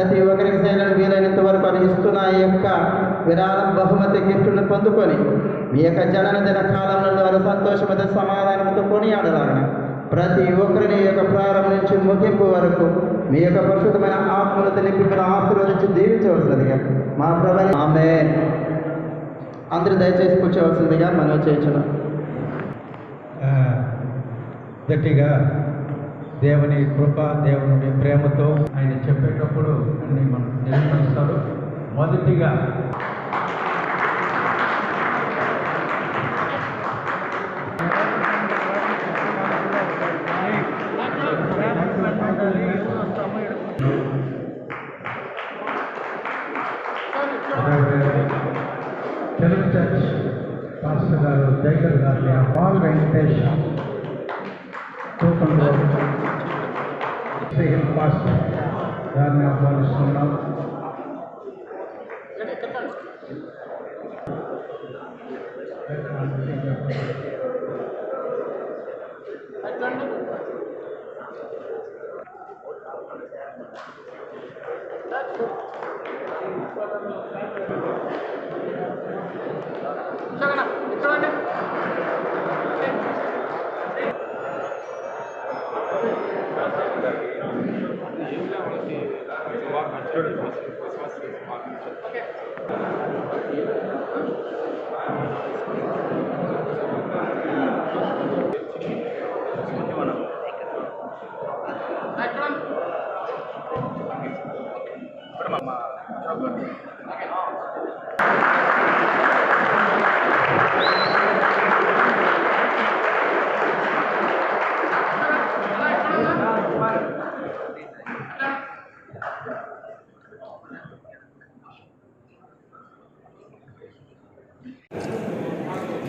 ప్రతి ఒక్కరికి సైలను వీలైనంత వరకు అని ఇస్తున్న ఈ యొక్క విరాళం బహుమతి గిఫ్టును పొందుకొని మీ యొక్క జనన దిన కాలంలో ద్వారా సంతోషమైన సమాధానంతో కొనియాడలాగన ప్రతి ఒక్కరిని యొక్క ప్రారంభం నుంచి ముగింపు వరకు మీ యొక్క పరిశుద్ధమైన ఆత్మలతో నింపి మీరు ఆశీర్వదించి దీవించవలసిందిగా మా ప్రభువైన ఆమేన్. అందరూ దయచేసి కూర్చోవలసిందిగా మనం చేయించున్నాం. గట్టిగా దేవుని కృప, దేవుని ప్రేమతో ఆయన చెప్పేటప్పుడు అన్ని మనం నిర్వహిస్తారు. మొదటిగా తెలుగు చర్చ్ పాస్టర్ గారు జైగర్ గారిని పాల్ వెంకటేష్ తూకంలో శ్రీహిల్ పాస్టర్ గారిని ఆహ్వానిస్తున్నాం.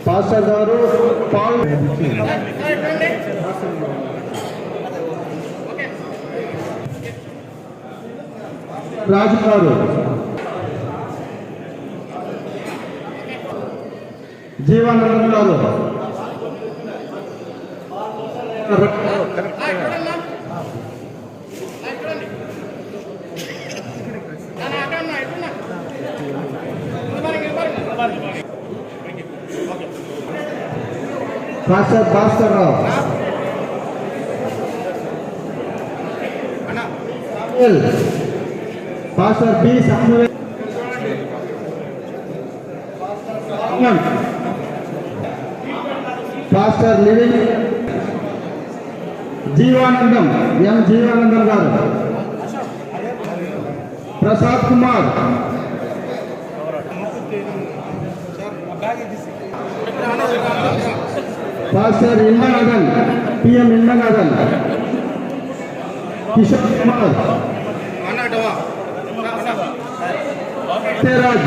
పాస్టర్ గారు పాల్ రాజు గారు, జీవానందం గారు, pastor Bhaskar Rao, pastor B Samuel, pastor లివింగ్, జీవానందం ఎం జీవానందం గారు, ప్రసాద్ కుమార్, పాస్టర్ ఇంద్రనాథన్, పిఎం ఇంద్రనాథన్, కిషోర్ కుమార్, రాజ్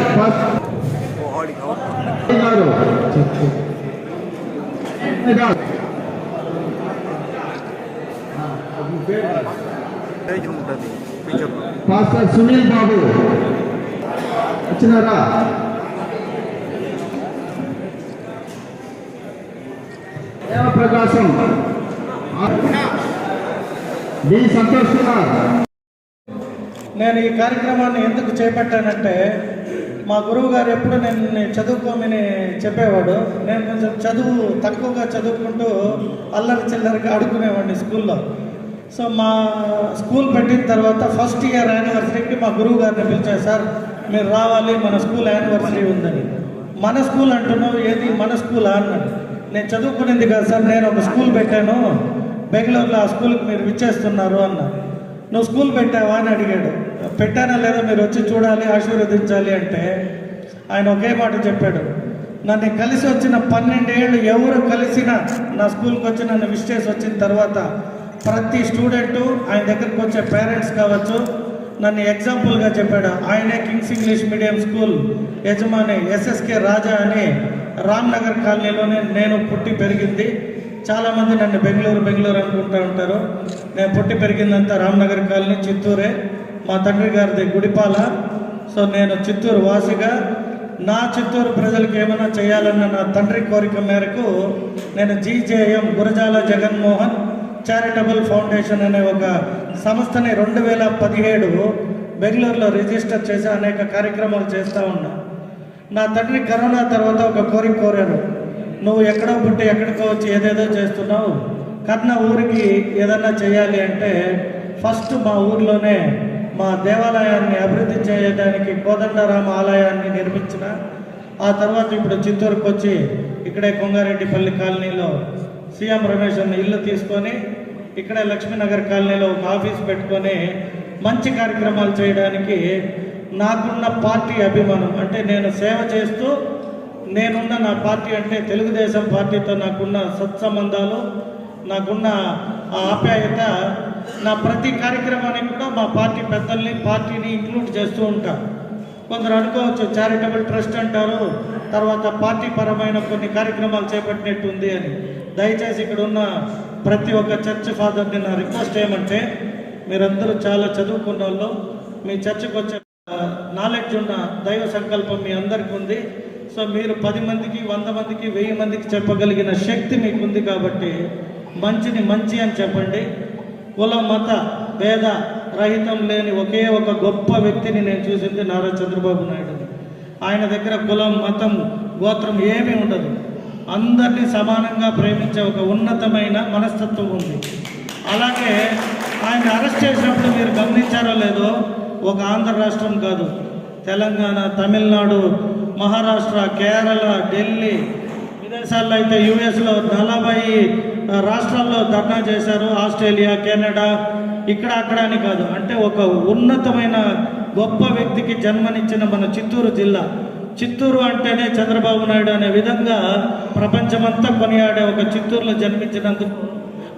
గారు, పాస్టర్ సునీల్ బాబు వచ్చినారా, ప్రకాశం, డి సంతోష్ కుమార్. నేను ఈ కార్యక్రమాన్ని ఎందుకు చేపట్టానంటే మా గురువు గారు ఎప్పుడు నేను చదువుకోమని చెప్పేవాడు. నేను కొంచెం చదువు తక్కువగా చదువుకుంటూ అల్లరి చిల్లరిగా ఆడుకునేవాడిని స్కూల్లో. సో మా స్కూల్ పెట్టిన తర్వాత ఫస్ట్ ఇయర్ యానివర్సరీకి మా గురువు గారిని పిలిచారు, సార్ మీరు రావాలి, మన స్కూల్ యానివర్సరీ ఉందని. మన స్కూల్ అంటున్నావు, ఏది మన స్కూల్ అన్నాడు. నేను చదువుకునేది కాదు సార్, నేను ఒక స్కూల్ పెట్టాను బెంగళూరులో, ఆ స్కూల్కి మీరు విచ్చేస్తున్నారు అన్న. నువ్వు స్కూల్ పెట్టావా అని అడిగాడు. పెట్టానా లేదా మీరు వచ్చి చూడాలి, ఆశీర్వదించాలి అంటే ఆయన ఒకే మాట చెప్పాడు, నన్ను కలిసి వచ్చిన 12 ఏళ్ళు ఎవరు కలిసినా నా స్కూల్కి వచ్చి నన్ను విష్ చేసి వచ్చిన తర్వాత ప్రతి స్టూడెంటు ఆయన దగ్గరికి వచ్చే పేరెంట్స్ కావచ్చు, నన్ను ఎగ్జాంపుల్గా చెప్పాడు. ఆయనే కింగ్స్ ఇంగ్లీష్ మీడియం స్కూల్ యజమాని ఎస్ఎస్కే రాజా అని రామ్నగర్ కాలనీలోనే నేను పుట్టి పెరిగింది. చాలామంది నన్ను బెంగళూరు అనుకుంటూ ఉంటారు. నేను పుట్టి పెరిగిందంతా రామ్నగర్ కాలనీ, చిత్తూరే. మా తండ్రి గారిది గుడిపాల. సో నేను చిత్తూరు వాసిగా నా చిత్తూరు ప్రజలకు ఏమైనా చేయాలన్న నా తండ్రి కోరిక మేరకు నేను GJM Gurajala Jaganmohan charitable foundation అనే ఒక సంస్థని 2017 బెంగళూరులో రిజిస్టర్ చేసి అనేక కార్యక్రమాలు చేస్తూ ఉన్నా. నా తండ్రి కరోనా తర్వాత ఒక కోరిక కోరారు, నువ్వు ఎక్కడో పుట్టి ఎక్కడికో వచ్చి ఏదేదో చేస్తున్నావు, కన్నా ఊరికి ఏదన్నా చేయాలి అంటే ఫస్ట్ మా ఊర్లోనే మా దేవాలయాన్ని అభివృద్ధి చేయడానికి కోదండరామ ఆలయాన్ని నిర్మించిన. ఆ తర్వాత ఇప్పుడు చిత్తూరుకు వచ్చి ఇక్కడే కొంగారెడ్డిపల్లి కాలనీలో సీఎం రమేష్ అన్న ఇల్లు తీసుకొని ఇక్కడే లక్ష్మీనగర్ కాలనీలో ఒక ఆఫీస్ పెట్టుకొని మంచి కార్యక్రమాలు చేయడానికి నాకున్న పార్టీ అభిమానం, అంటే నేను సేవ చేస్తూ నేనున్న నా పార్టీ అంటే తెలుగుదేశం పార్టీతో నాకున్న సత్సంబంధాలు, నాకున్న ఆ ఆప్యాయత, నా ప్రతి కార్యక్రమానికి కూడా మా పార్టీ పెద్దల్ని పార్టీని ఇంక్లూడ్ చేస్తూ ఉంటా. కొందరు అనుకోవచ్చు చారిటబుల్ ట్రస్ట్ అంటారు, తర్వాత పార్టీ పరమైన కొన్ని కార్యక్రమాలు చేపట్టినట్టుంది అని. దయచేసి ఇక్కడ ఉన్న ప్రతి ఒక్క చర్చ్ ఫాదర్ని నా రిక్వెస్ట్ ఏమంటే, మీరందరూ చాలా చదువుకున్న వాళ్ళు, మీ చర్చకు వచ్చే నాలెడ్జ్ ఉన్న దైవ సంకల్పం మీ అందరికీ ఉంది. సో మీరు 10 మందికి 100 మందికి 1000 మందికి చెప్పగలిగిన శక్తి మీకు ఉంది కాబట్టి మంచిని మంచి అని చెప్పండి. కుల మత భేద రహితం లేని ఒకే ఒక గొప్ప వ్యక్తిని నేను చూసింది నారా చంద్రబాబు నాయుడు. ఆయన దగ్గర కులం మతం గోత్రం ఏమీ ఉండదు, అందరినీ సమానంగా ప్రేమించే ఒక ఉన్నతమైన మనస్తత్వం ఉంది. అలాగే ఆయన అరెస్ట్ చేసినప్పుడు మీరు గమనించారో లేదో, ఒక ఆంధ్ర రాష్ట్రం కాదు, తెలంగాణ, తమిళనాడు, మహారాష్ట్ర, కేరళ, ఢిల్లీ, విదేశాల్లో అయితే యుఎస్లో 40 రాష్ట్రాల్లో ధర్నా చేశారు, ఆస్ట్రేలియా, కెనడా, ఇక్కడ అక్కడ అని కాదు. అంటే ఒక ఉన్నతమైన గొప్ప వ్యక్తికి జన్మనిచ్చిన మన చిత్తూరు జిల్లా, చిత్తూరు అంటేనే చంద్రబాబు నాయుడు అనే విధంగా ప్రపంచమంతా కొనియాడే ఒక చిత్తూరులో జన్మించినందుకు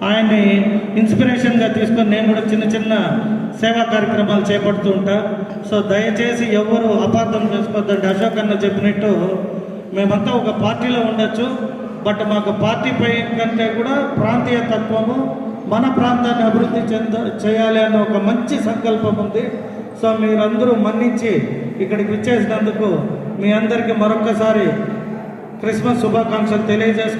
ఆయన్ని ఇన్స్పిరేషన్గా తీసుకొని నేను కూడా చిన్న చిన్న సేవా కార్యక్రమాలు చేపడుతూ ఉంటా. సో దయచేసి ఎవరు అపార్థం చేసుకోవద్దండి. అశోక్ అన్న చెప్పినట్టు మేమంతా ఒక పార్టీలో ఉండొచ్చు, బట్ మాకు పార్టీపై కంటే కూడా ప్రాంతీయ తత్వము, మన ప్రాంతాన్ని అభివృద్ధి చేయాలి అన్న ఒక మంచి సంకల్పం ఉంది. సో మీరందరూ మన్నించి ఇక్కడికి విచ్చేసినందుకు మీ అందరికీ మరొక్కసారి క్రిస్మస్ శుభాకాంక్షలు తెలియజేసుకుంటూ